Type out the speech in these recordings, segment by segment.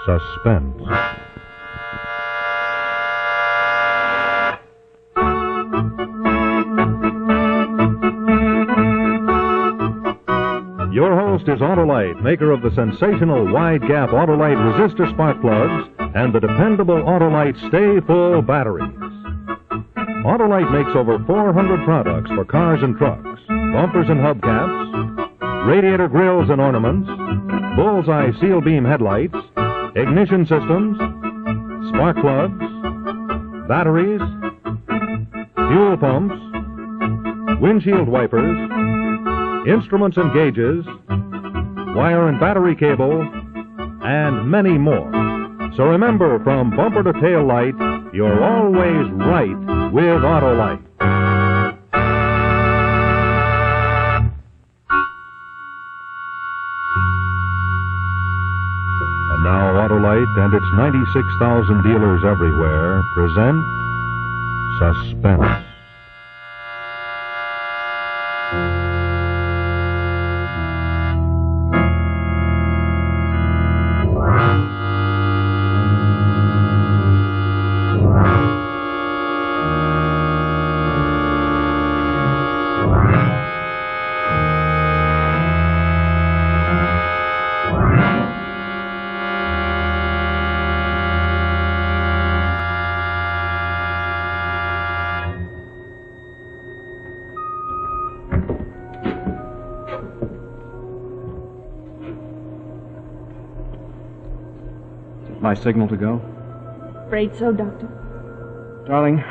Suspense. Your host is Autolite, maker of the sensational wide-gap Autolite resistor spark plugs and the dependable Autolite Stay Full batteries. Autolite makes over 400 products for cars and trucks, bumpers and hubcaps, radiator grills and ornaments, bullseye seal beam headlights, ignition systems, spark plugs, batteries, fuel pumps, windshield wipers, instruments and gauges, wire and battery cable, and many more. So remember, from bumper to tail light, you're always right with Autolite. And now Autolite and its 96,000 dealers everywhere present Suspense. My signal to go? Afraid so, Doctor. Darling,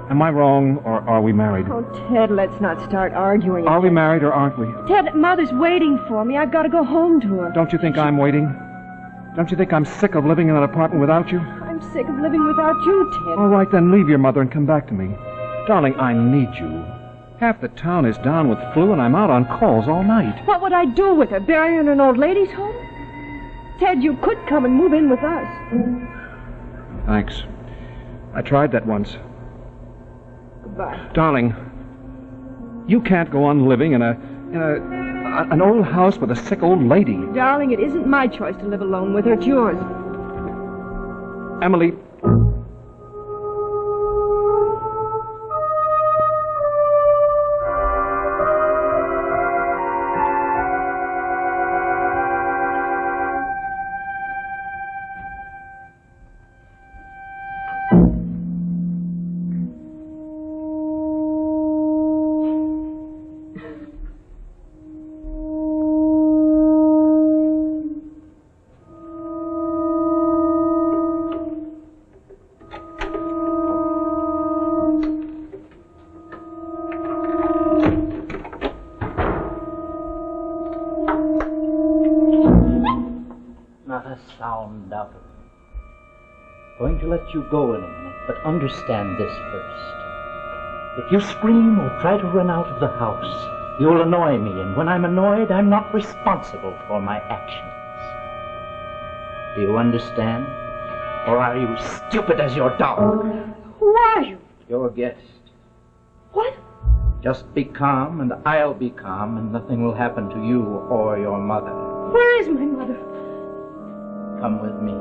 am I wrong or are we married? Oh, Ted, let's not start arguing. Are we married or aren't we? Ted, Mother's waiting for me. I've got to go home to her. Don't you think I'm waiting? Don't you think I'm sick of living in that apartment without you? I'm sick of living without you, Ted. All right, then leave your mother and come back to me. Darling, I need you. Half the town is down with flu and I'm out on calls all night. What would I do with her? Bury her in an old lady's home? Ted, you could come and move in with us. Thanks. I tried that once. Goodbye. Darling, you can't go on living in an old house with a sick old lady. Darling, it isn't my choice to live alone with her. It's yours. Emily. Sound out of me. Going to let you go in a minute, but understand this first. If you scream or try to run out of the house, you'll annoy me, and when I'm annoyed, I'm not responsible for my actions. Do you understand? Or are you stupid as your dog? Who are you? Your guest. What? Just be calm, and I'll be calm, and nothing will happen to you or your mother. Where is my mother? Come with me.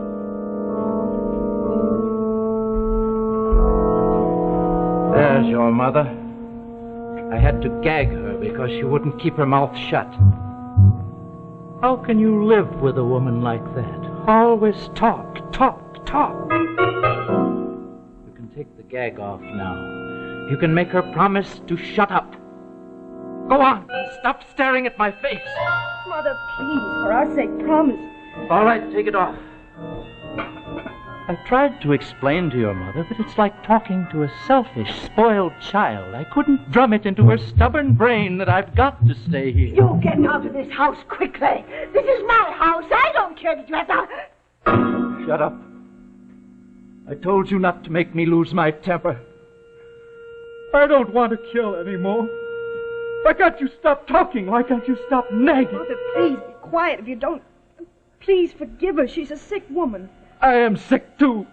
There's your mother. I had to gag her because she wouldn't keep her mouth shut. How can you live with a woman like that? Always talk, talk, talk. You can take the gag off now. You can make her promise to shut up. Go on, stop staring at my face. Mother, please, for our sake, promise. All right, take it off. I tried to explain to your mother that it's like talking to a selfish, spoiled child. I couldn't drum it into her stubborn brain that I've got to stay here. You're getting out of this house quickly. This is my house. I don't care that you have to... Shut up. I told you not to make me lose my temper. I don't want to kill anymore. Why can't you stop talking? Why can't you stop nagging? Mother, please be quiet if you don't... Please forgive her. She's a sick woman. I am sick, too.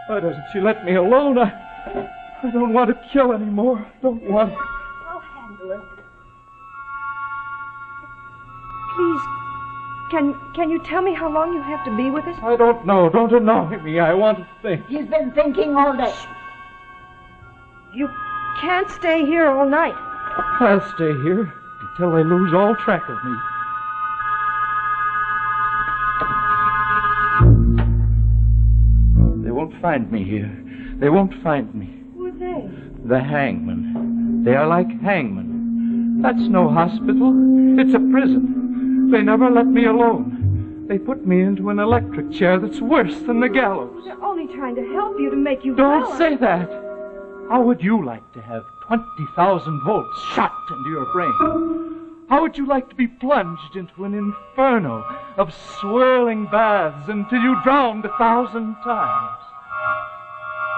Why doesn't she let me alone? I don't want to kill anymore. I don't want... I'll handle her. Please, Can you tell me how long you have to be with us? I don't know. Don't annoy me. I want to think. He's been thinking all day. You can't stay here all night. I'll stay here until they lose all track of me. They won't find me here. They won't find me. Who are they? The hangman. They are like hangmen. That's no hospital. It's a prison. They never let me alone. They put me into an electric chair that's worse than the gallows. They're only trying to help you to make you Don't well. say that. How would you like to have 20,000 volts shot into your brain? How would you like to be plunged into an inferno of swirling baths until you drowned 1,000 times?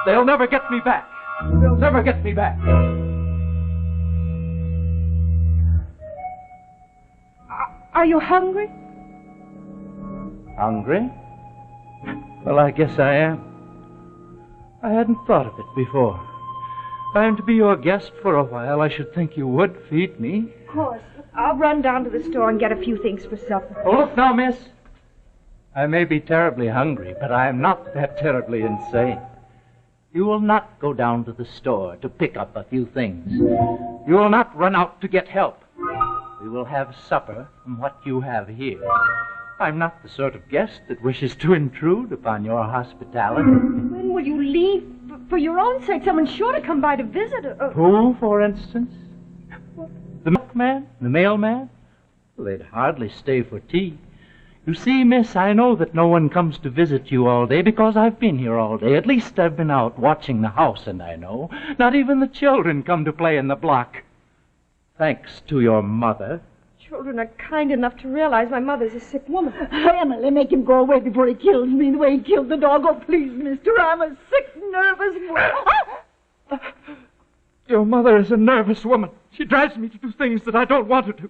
They'll never get me back. They'll never get me back. Are you hungry? Hungry? Well, I guess I am. I hadn't thought of it before. If I am to be your guest for a while, I should think you would feed me. Of course. I'll run down to the store and get a few things for supper. Oh, look now, miss. I may be terribly hungry, but I am not that terribly insane. You will not go down to the store to pick up a few things. You will not run out to get help. We will have supper from what you have here. I'm not the sort of guest that wishes to intrude upon your hospitality. When will you leave? For your own sake, someone's sure to come by to visit. Who, for instance? The milkman? The mailman? Well, they'd hardly stay for tea. You see, miss, I know that no one comes to visit you all day because I've been here all day. At least I've been out watching the house, and I know. Not even the children come to play in the block. Thanks to your mother. Children are kind enough to realize my mother's a sick woman. Emily, make him go away before he kills me the way he killed the dog. Oh, please, mister, I'm a sick, nervous woman. Your mother is a nervous woman. She drives me to do things that I don't want her to.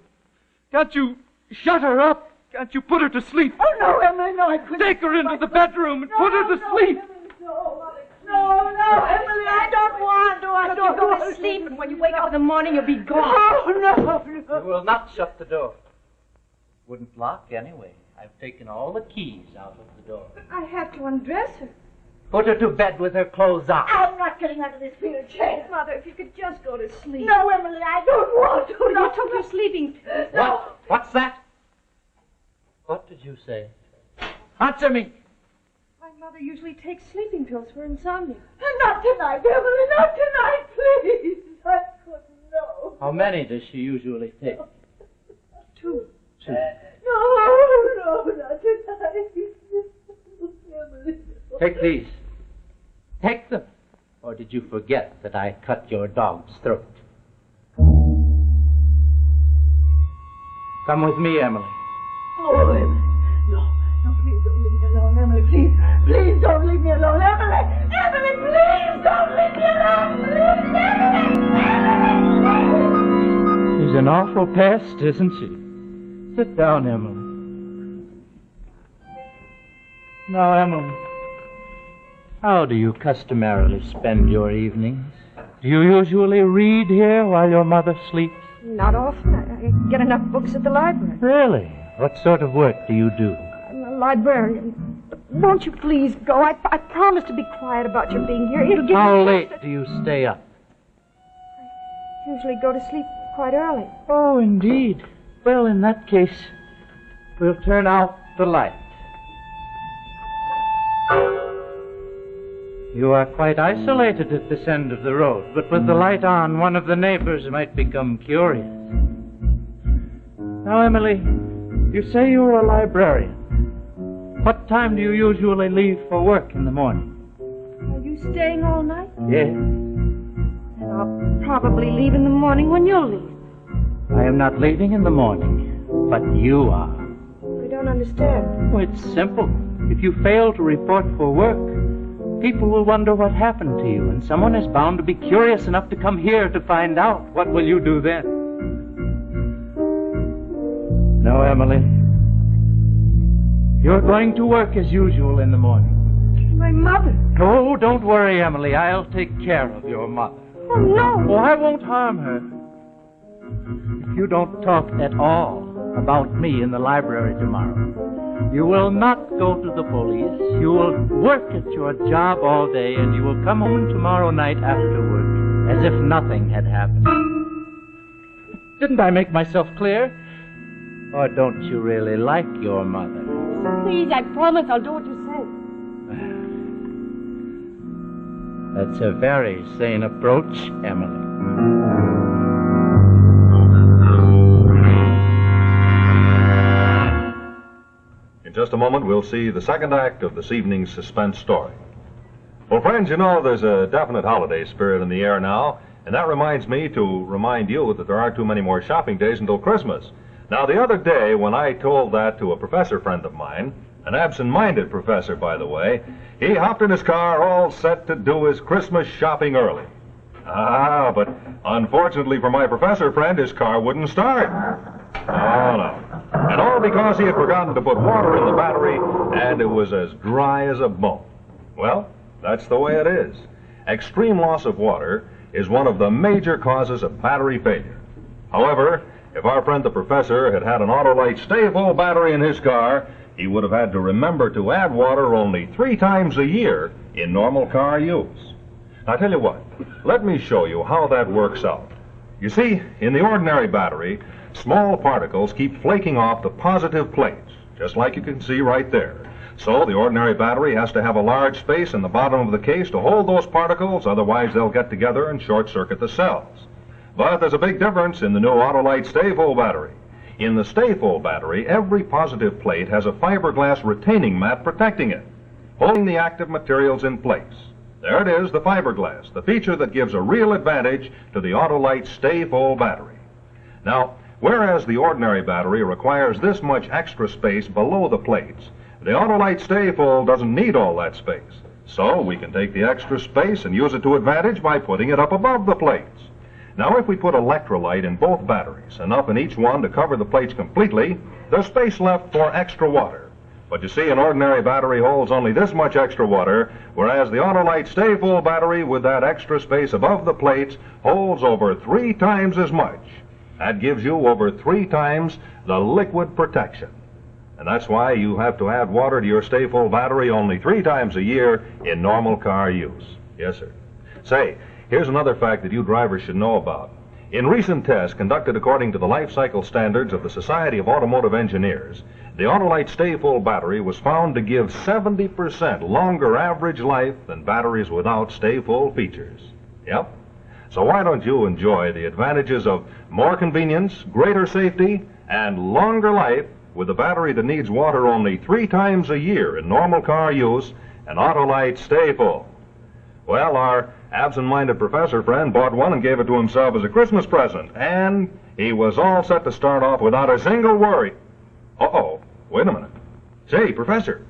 Can't you shut her up? Can't you put her to sleep? Oh, no, Emily, no, I couldn't. Take her into the bedroom and put her to sleep. No, Emily, I don't want to. I don't Go want to sleep, and when you wake up in the morning, you'll be gone. No. You will not shut the door. Wouldn't lock anyway. I've taken all the keys out of the door. I have to undress her. Put her to bed with her clothes on. I'm not getting out of this wheelchair. Mother, if you could just go to sleep. No, Emily, I don't want to. You took your sleeping pills. What? What's that? What did you say? Answer me. My mother usually takes sleeping pills for insomnia. Not tonight, Emily, not tonight, please. I couldn't know. How many does she usually take? 2. 2. No, not tonight. Emily. Take these. Take them. Or did you forget that I cut your dog's throat? Come with me, Emily. Oh, Emily. No, please don't leave me alone, Emily. Please don't leave me alone, Emily. Emily, please don't leave me alone. Please, Emily. She's an awful pest, isn't she? Sit down, Emily. Now, Emily, how do you customarily spend your evenings? Do you usually read here while your mother sleeps? Not often. I get enough books at the library. Really? What sort of work do you do? I'm a librarian. Won't you please go? I promise to be quiet about your being here. It'll give How you late do you stay up? I usually go to sleep quite early. Oh, indeed. Well, in that case, we'll turn out the light. You are quite isolated at this end of the road, but with the light on, one of the neighbors might become curious. Now, Emily, you say you're a librarian. What time do you usually leave for work in the morning? Are you staying all night? Yes. Then I'll probably leave in the morning when you'll leave. I am not leaving in the morning, but you are. I don't understand. Oh, it's simple. If you fail to report for work, people will wonder what happened to you, and someone is bound to be curious enough to come here to find out. What will you do then? No, Emily. You're going to work as usual in the morning. My mother. Oh, don't worry, Emily. I'll take care of your mother. Oh, no. Oh, I won't harm her. If you don't talk at all, about me in the library tomorrow. You will not go to the police. You will work at your job all day, and you will come home tomorrow night after work as if nothing had happened. Didn't I make myself clear? Or don't you really like your mother? Please, I promise I'll do what you say. That's a very sane approach, Emily. In just a moment, we'll see the second act of this evening's suspense story. Well, friends, you know there's a definite holiday spirit in the air now, and that reminds me to remind you that there aren't too many more shopping days until Christmas. Now, the other day, when I told that to a professor friend of mine, an absent-minded professor, by the way, he hopped in his car all set to do his Christmas shopping early. But unfortunately for my professor friend, his car wouldn't start. Oh, no. And all because he had forgotten to put water in the battery, and it was as dry as a bone. Well, that's the way it is. Extreme loss of water is one of the major causes of battery failure. However, if our friend the professor had had an Autolite stay-full battery in his car, he would have had to remember to add water only 3 times a year in normal car use. Now, I tell you what, let me show you how that works out. You see, in the ordinary battery, small particles keep flaking off the positive plates, just like you can see right there. So the ordinary battery has to have a large space in the bottom of the case to hold those particles, otherwise they'll get together and short-circuit the cells. But there's a big difference in the new Autolite stay-full battery. In the stay-full battery, every positive plate has a fiberglass retaining mat protecting it, holding the active materials in place. There it is, the fiberglass, the feature that gives a real advantage to the Autolite stay-full battery. Now, whereas the ordinary battery requires this much extra space below the plates, the Autolite stay-full doesn't need all that space. So we can take the extra space and use it to advantage by putting it up above the plates. Now, if we put electrolyte in both batteries, enough in each one to cover the plates completely, there's space left for extra water. But you see, an ordinary battery holds only this much extra water, whereas the Autolite stay-full battery with that extra space above the plates holds over 3 times as much. That gives you over 3 times the liquid protection. And that's why you have to add water to your stay-full battery only 3 times a year in normal car use. Yes, sir. Say, here's another fact that you drivers should know about. In recent tests conducted according to the life cycle standards of the Society of Automotive Engineers, the Autolite stay-full battery was found to give 70% longer average life than batteries without stay-full features. Yep. So why don't you enjoy the advantages of more convenience, greater safety, and longer life with a battery that needs water only 3 times a year in normal car use, an Autolite stay-full? Well, our absent-minded professor friend bought one and gave it to himself as a Christmas present, and he was all set to start off without a single worry. Uh-oh, wait a minute. Say, Professor.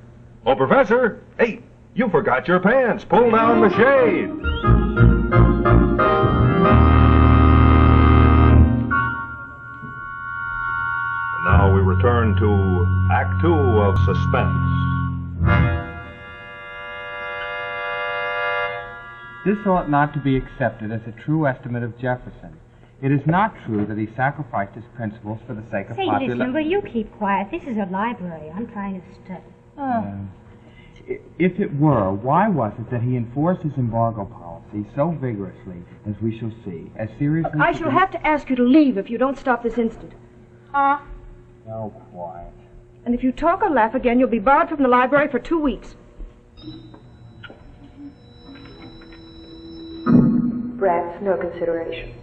Oh, Professor, hey, you forgot your pants. Pull down the shade. Now we return to Act 2 of Suspense. This ought not to be accepted as a true estimate of Jefferson. It is not true that he sacrificed his principles for the sake of popularity. Say, listen, will you keep quiet? This is a library. I'm trying to study. If it were, why was it that he enforced his embargo policy so vigorously, as we shall see, as seriously... I shall have to ask you to leave if you don't stop this instant. No, quiet. And if you talk or laugh again, you'll be barred from the library for 2 weeks. Brats, no consideration.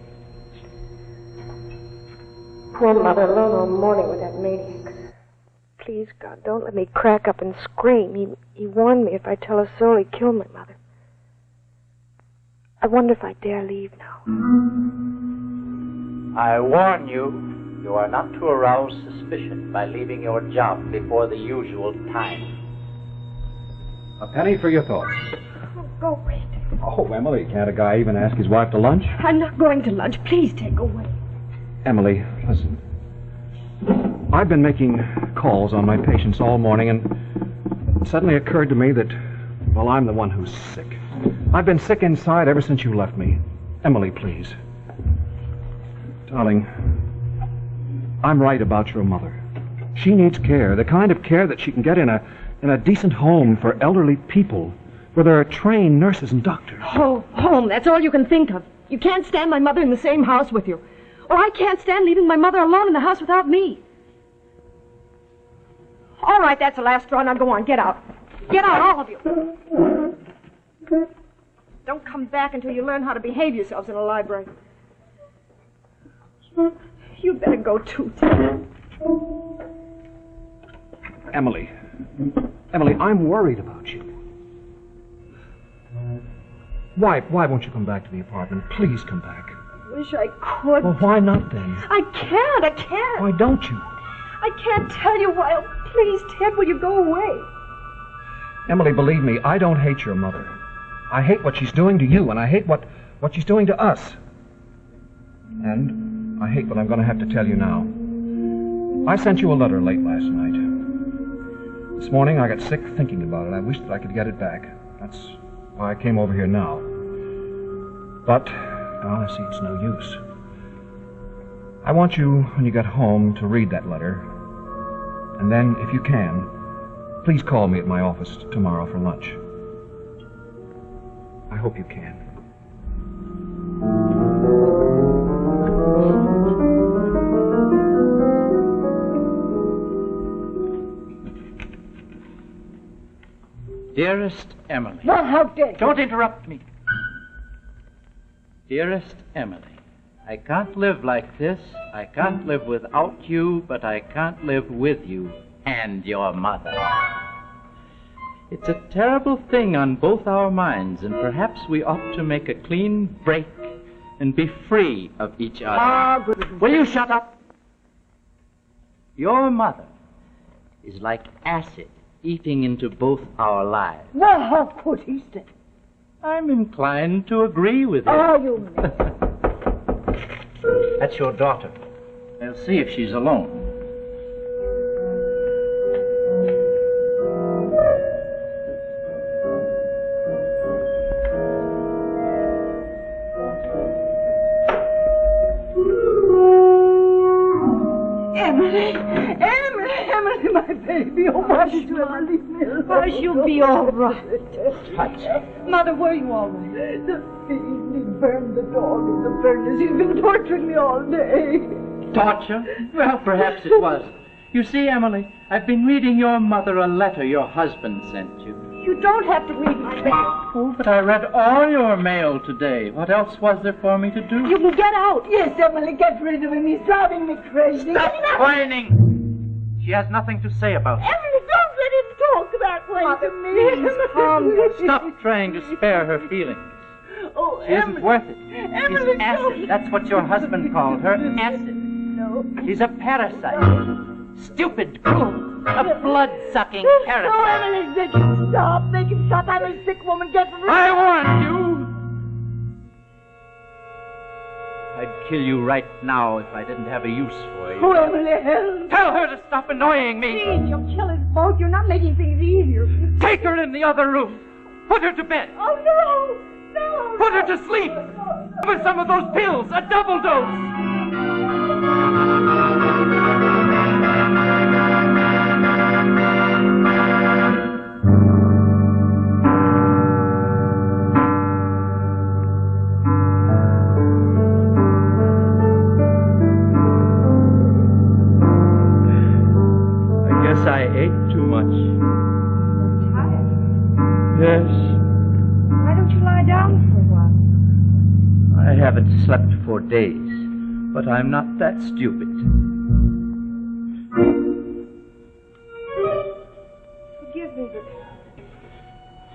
Poor mother, alone all morning with that maniac. Please, God, don't let me crack up and scream. He warned me if I tell a soul he'd kill my mother. I wonder if I dare leave now. I warn you, you are not to arouse suspicion by leaving your job before the usual time. A penny for your thoughts. Oh, go away. Oh, Emily, can't a guy even ask his wife to lunch? I'm not going to lunch. Please take away. Emily, listen. I've been making calls on my patients all morning, and it suddenly occurred to me that, well, I'm the one who's sick. I've been sick inside ever since you left me. Emily, please. Darling, I'm right about your mother. She needs care, the kind of care that she can get in a decent home for elderly people, where there are trained nurses and doctors. Oh, home, that's all you can think of. You can't stand my mother in the same house with you. Or I can't stand leaving my mother alone in the house without me. All right, that's the last straw. Now go on, get out. Get out, all of you. Don't come back until you learn how to behave yourselves in a library. You better go too, Ted. Emily, I'm worried about you. Why won't you come back to the apartment? Please come back. Wish I could. Well, why not then? I can't. Why don't you? I can't tell you why. Oh, please, Ted, will you go away? Emily, believe me, I don't hate your mother. I hate what she's doing to you, and I hate what she's doing to us. And I hate what I'm going to have to tell you now. I sent you a letter late last night. This morning I got sick thinking about it. I wished that I could get it back. That's why I came over here now. But I see it's no use. I want you, when you get home, to read that letter. And then, if you can, please call me at my office tomorrow for lunch. I hope you can. Dearest Emily. Well, how dare you? Don't interrupt me. Dearest Emily, I can't live like this. I can't live without you, but I can't live with you and your mother. It's a terrible thing on both our minds, and perhaps we ought to make a clean break and be free of each other. Will you shut up? Your mother is like acid eating into both our lives. Well, how could he say? I'm inclined to agree with you. Oh, you may. That's your daughter. I'll see if she's alone. Emily, my baby. Oh, why did you ever leave me alone? Oh, she'll be all right. Hush. Mother, were you all right? The fiend, he burned the dog in the furnace. He's been torturing me all day. Torture? Well, perhaps it was. You see, Emily, I've been reading your mother a letter your husband sent you. You don't have to read my mail. Oh, but I read all your mail today. What else was there for me to do? You can get out. Yes, Emily, get rid of him. He's driving me crazy. Stop whining! She has nothing to say about it. Emily, don't let him talk that way to me. Please, calm down. Stop trying to spare her feelings. Oh, She isn't worth it. Emily, She's acid. don't. That's what your husband called her, acid. No. She's a parasite. Stupid, cruel, a blood-sucking Oh, parasite. Emily, make him stop. Make him stop. I'm a sick woman. Get rid of him. I warned you! I'd kill you right now if I didn't have a use for you. Oh, Emily, help. Tell her to stop annoying me. Please, you'll kill us both. You're not making things easier. Take her in the other room. Put her to bed. Oh, no. No. Put her to sleep. Give her some of those pills, a double dose. I ate too much. You're tired. Yes. Why don't you lie down for a while? I haven't slept for days, but I'm not that stupid. Forgive me, but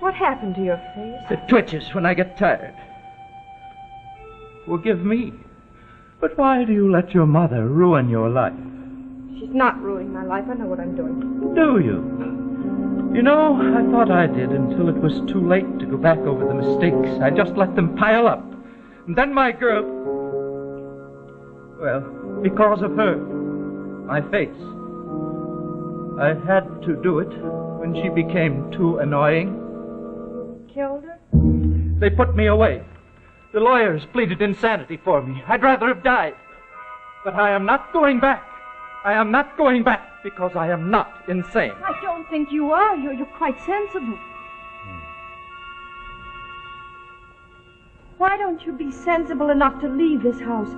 what happened to your face? It twitches when I get tired. Forgive me, but why do you let your mother ruin your life? She's not ruining my life. I know what I'm doing. Do you? You know, I thought I did until it was too late to go back over the mistakes. I just let them pile up. And then my girl... Well, because of her, my face. I had to do it when she became too annoying. Killed her? They put me away. The lawyers pleaded insanity for me. I'd rather have died. But I am not going back. I am not going back because I am not insane. I don't think you are. You're quite sensible. Why don't you be sensible enough to leave this house?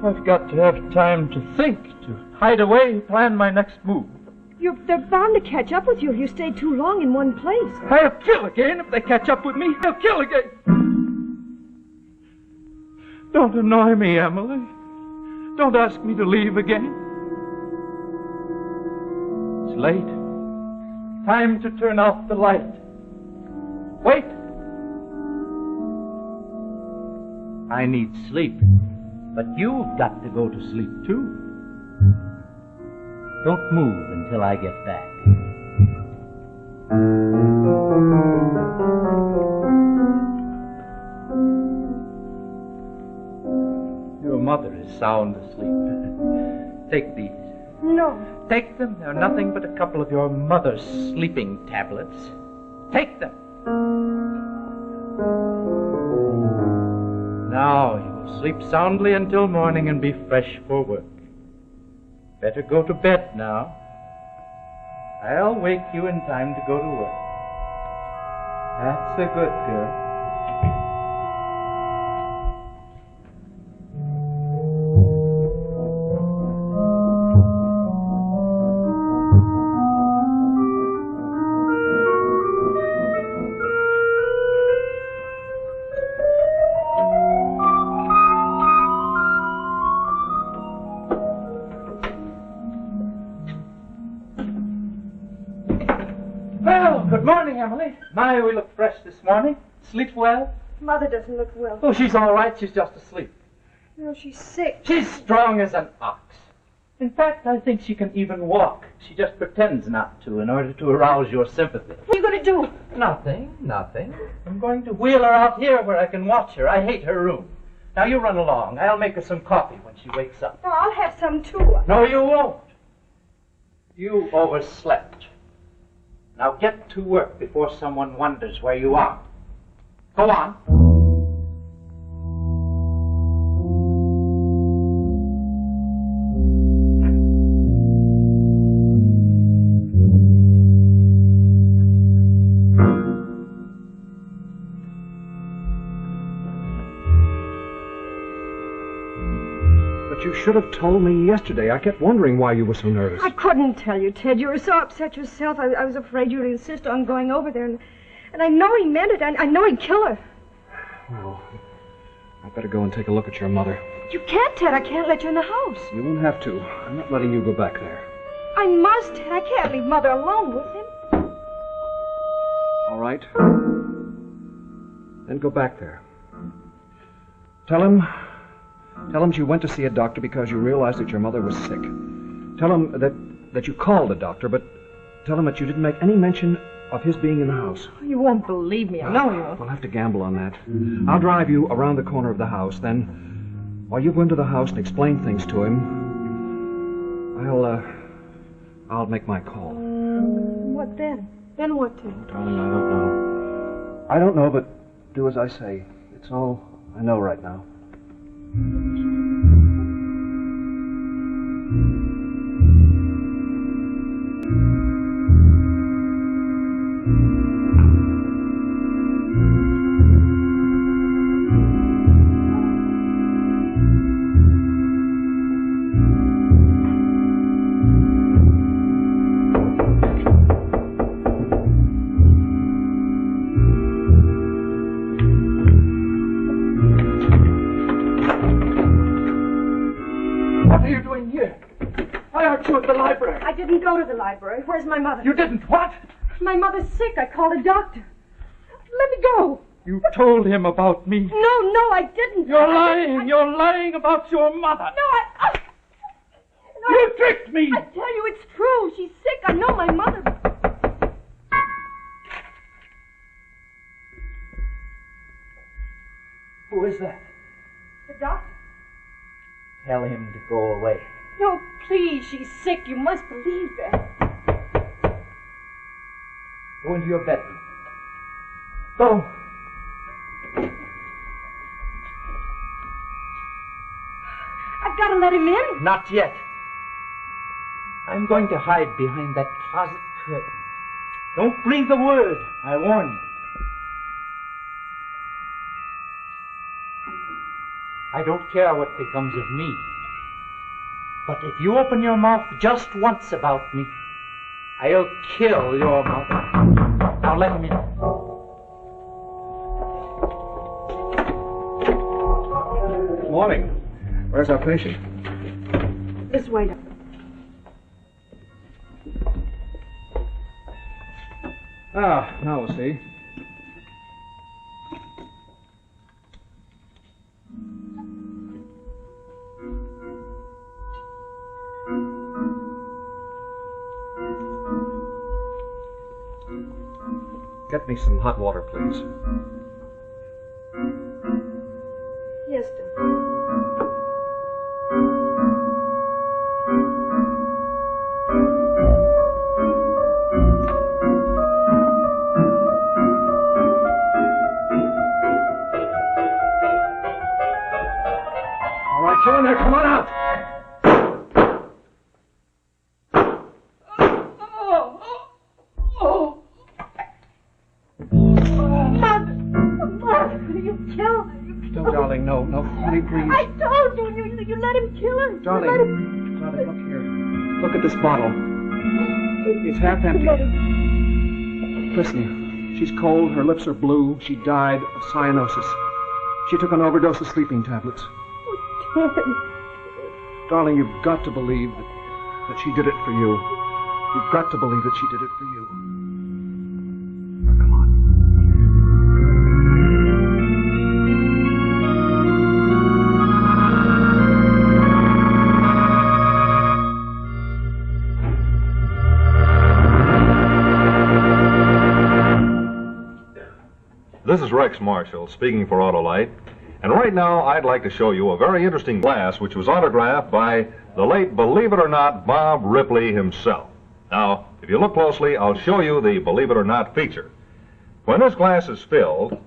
I've got to have time to think, to hide away, plan my next move. They're bound to catch up with you if you stay too long in one place. I'll kill again if they catch up with me. I'll kill again. Don't annoy me, Emily. Don't ask me to leave again. It's late. Time to turn off the light. Wait. I need sleep, but you've got to go to sleep too. Don't move until I get back. Your mother is sound asleep. Take these. No. Take them. They're nothing but a couple of your mother's sleeping tablets. Take them. Now you will sleep soundly until morning and be fresh for work. Better go to bed now. I'll wake you in time to go to work. That's a good girl. Good morning, Emily. My, we look fresh this morning. Sleep well? Mother doesn't look well. Oh, she's all right. She's just asleep. No, she's sick. She's strong as an ox. In fact, I think she can even walk. She just pretends not to in order to arouse your sympathy. What are you going to do? Nothing. I'm going to wheel her out here where I can watch her. I hate her room. Now, you run along. I'll make her some coffee when she wakes up. Oh, I'll have some, too. No, you won't. You overslept. Now get to work before someone wonders where you are. Go on. You should have told me yesterday. I kept wondering why you were so nervous. I couldn't tell you, Ted. You were so upset yourself. I was afraid you'd insist on going over there. And I know he meant it. I know he'd kill her. Well, I'd better go and take a look at your mother. You can't, Ted. I can't let you in the house. You won't have to. I'm not letting you go back there. I must, Ted. I can't leave Mother alone with him. All right. Then go back there. Tell him you went to see a doctor because you realized that your mother was sick. Tell him that you called the doctor, but tell him that you didn't make any mention of his being in the house. You won't believe me. I know you won't. We'll have to gamble on that. I'll drive you around the corner of the house. Then, while you go into the house and explain things to him, I'll make my call. What then? Then what, Ted? Darling, I don't know. I don't know, but do as I say. It's all I know right now. I didn't go to the library. Where's my mother? You didn't what? My mother's sick. I called a doctor. Let me go. You told him about me. No, I didn't. You're lying. You're lying about your mother. No, You tricked me. I tell you, it's true. She's sick. I know my mother. Who is that? The doctor. Tell him to go away. No, please. She's sick. You must believe that. Go into your bedroom. Go. I've got to let him in. Not yet. I'm going to hide behind that closet curtain. Don't breathe a word, I warn you. I don't care what becomes of me. But if you open your mouth just once about me, I'll kill your mother. Now let him in. Good morning. Where's our patient? This way. Ah, now we'll see. Get me some hot water, please. Yes, darling. All right, you in there, come on out! Darling, no, honey, please. I told you, you let him kill her. Darling, look here. Look at this bottle. It's half empty. Listen, she's cold, her lips are blue, she died of cyanosis. She took an overdose of sleeping tablets. Darling, you've got to believe that she did it for you. You've got to believe that she did it for you. Now, come on. This is Rex Marshall speaking for Autolite, and right now I'd like to show you a very interesting glass which was autographed by the late, believe it or not, Bob Ripley himself. Now, if you look closely, I'll show you the believe it or not feature. When this glass is filled,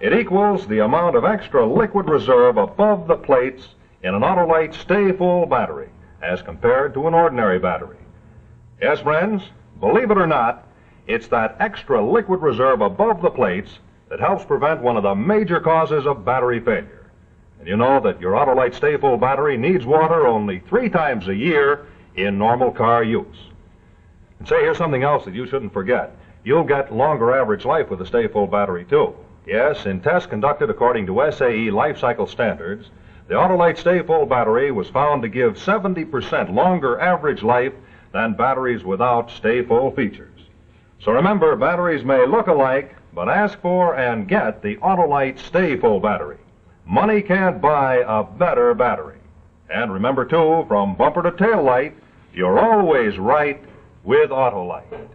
it equals the amount of extra liquid reserve above the plates in an Autolite Stay Full battery as compared to an ordinary battery. Yes, friends, believe it or not, it's that extra liquid reserve above the plates that helps prevent one of the major causes of battery failure. And you know that your Autolite Stay Full battery needs water only 3 times a year in normal car use. And say, here's something else that you shouldn't forget. You'll get longer average life with a Stay Full battery, too. Yes, in tests conducted according to SAE life cycle standards, the Autolite Stay Full battery was found to give 70% longer average life than batteries without Stay Full features. So remember, batteries may look alike, but ask for and get the Autolite Stay Full battery. Money can't buy a better battery. And remember, too, from bumper to tail light, you're always right with Autolite.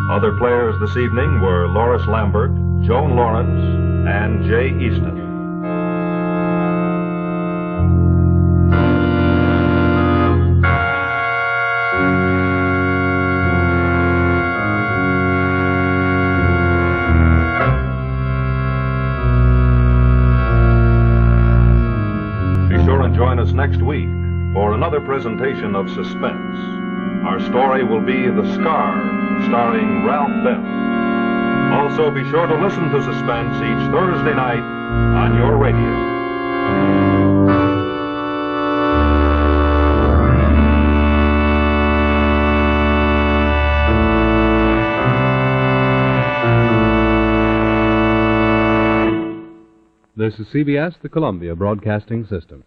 Other players this evening were Loris Lambert, Joan Lawrence, and Jay Easton. Be sure and join us next week for another presentation of Suspense. Our story will be The Scar, starring Ralph Bell. Also, be sure to listen to Suspense each Thursday night on your radio. This is CBS, the Columbia Broadcasting System.